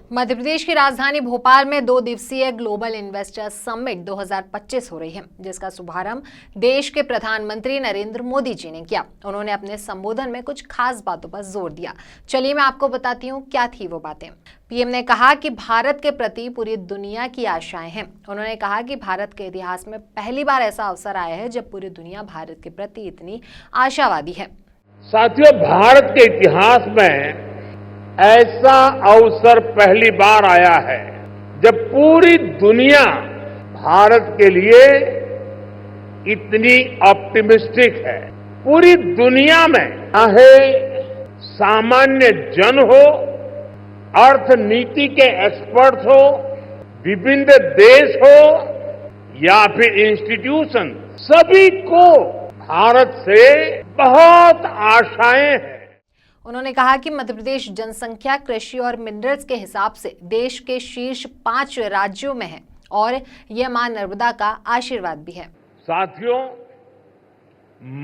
मध्य प्रदेश की राजधानी भोपाल में 2 दिवसीय ग्लोबल इन्वेस्टर समिट 2025 हो रही है, जिसका शुभारंभ देश के प्रधानमंत्री नरेंद्र मोदी जी ने किया। उन्होंने अपने संबोधन में कुछ खास बातों पर जोर दिया। चलिए मैं आपको बताती हूँ क्या थी वो बातें। पीएम ने कहा कि भारत के प्रति पूरी दुनिया की आशाएं हैं। उन्होंने कहा कि भारत के इतिहास में पहली बार ऐसा अवसर आया है जब पूरी दुनिया भारत के प्रति इतनी आशावादी है। साथियों, भारत के इतिहास में ऐसा अवसर पहली बार आया है जब पूरी दुनिया भारत के लिए इतनी ऑप्टिमिस्टिक है। पूरी दुनिया में चाहे सामान्य जन हो, अर्थनीति के एक्सपर्ट हो, विभिन्न देश हो या फिर इंस्टीट्यूशन, सभी को भारत से बहुत आशाएं हैं। उन्होंने कहा कि मध्य प्रदेश जनसंख्या, कृषि और मिनरल्स के हिसाब से देश के शीर्ष 5 राज्यों में है और यह मां नर्मदा का आशीर्वाद भी है। साथियों,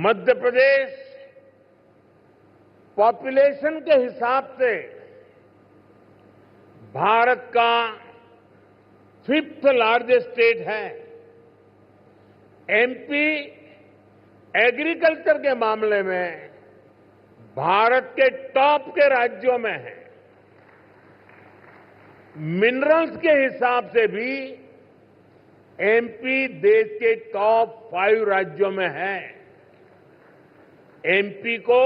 मध्य प्रदेश पॉपुलेशन के हिसाब से भारत का 5th लार्जेस्ट स्टेट है। एमपी एग्रीकल्चर के मामले में भारत के टॉप के राज्यों में है। मिनरल्स के हिसाब से भी एमपी देश के टॉप 5 राज्यों में है। एमपी को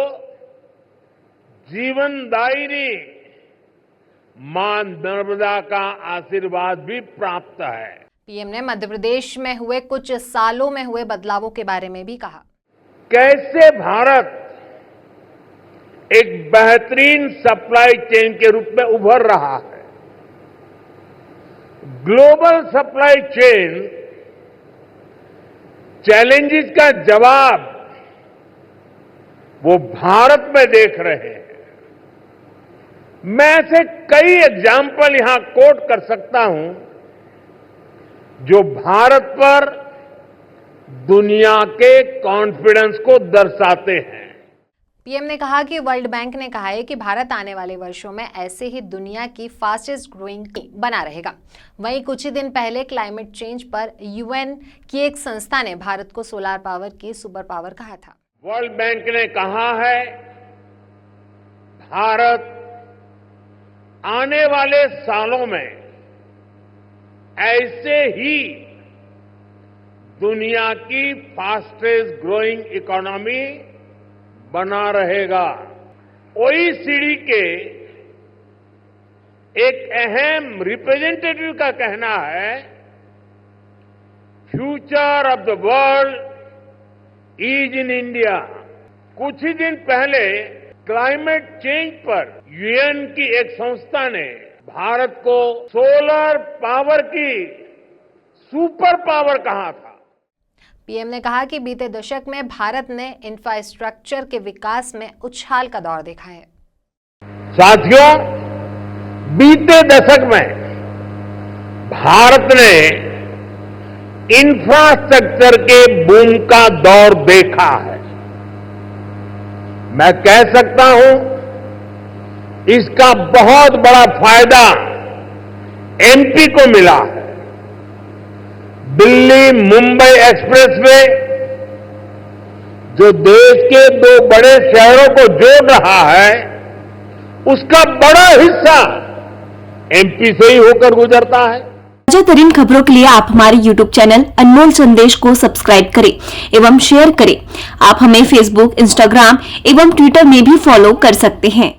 जीवनदायिनी मां नर्मदा का आशीर्वाद भी प्राप्त है। पीएम ने मध्य प्रदेश में हुए कुछ सालों में हुए बदलावों के बारे में भी कहा। कैसे भारत एक बेहतरीन सप्लाई चेन के रूप में उभर रहा है। ग्लोबल सप्लाई चेन चैलेंजेस का जवाब वो भारत में देख रहे हैं। मैं ऐसे कई एग्जाम्पल यहां कोट कर सकता हूं जो भारत पर दुनिया के कॉन्फिडेंस को दर्शाते हैं। पीएम ने कहा कि वर्ल्ड बैंक ने कहा है कि भारत आने वाले वर्षों में ऐसे ही दुनिया की फास्टेस्ट ग्रोइंग बना रहेगा। वहीं कुछ ही दिन पहले क्लाइमेट चेंज पर यूएन की एक संस्था ने भारत को सोलर पावर की सुपर पावर कहा था। वर्ल्ड बैंक ने कहा है भारत आने वाले सालों में ऐसे ही दुनिया की फास्टेस्ट ग्रोइंग इकोनॉमी बना रहेगा। ओईसीडी के एक अहम रिप्रेजेंटेटिव का कहना है, future of the world is in India. कुछ ही दिन पहले क्लाइमेट चेंज पर यूएन की एक संस्था ने भारत को सोलर पावर की सुपर पावर कहा था। पीएम ने कहा कि बीते दशक में भारत ने इंफ्रास्ट्रक्चर के विकास में उछाल का दौर देखा है। साथियों, बीते दशक में भारत ने इंफ्रास्ट्रक्चर के बूम का दौर देखा है। मैं कह सकता हूं इसका बहुत बड़ा फायदा एमपी को मिला है। दिल्ली मुंबई एक्सप्रेसवे जो देश के 2 बड़े शहरों को जोड़ रहा है, उसका बड़ा हिस्सा एमपी से ही होकर गुजरता है। ताजा तरीन खबरों के लिए आप हमारे YouTube चैनल अनमोल संदेश को सब्सक्राइब करें एवं शेयर करें। आप हमें Facebook, Instagram एवं Twitter में भी फॉलो कर सकते हैं।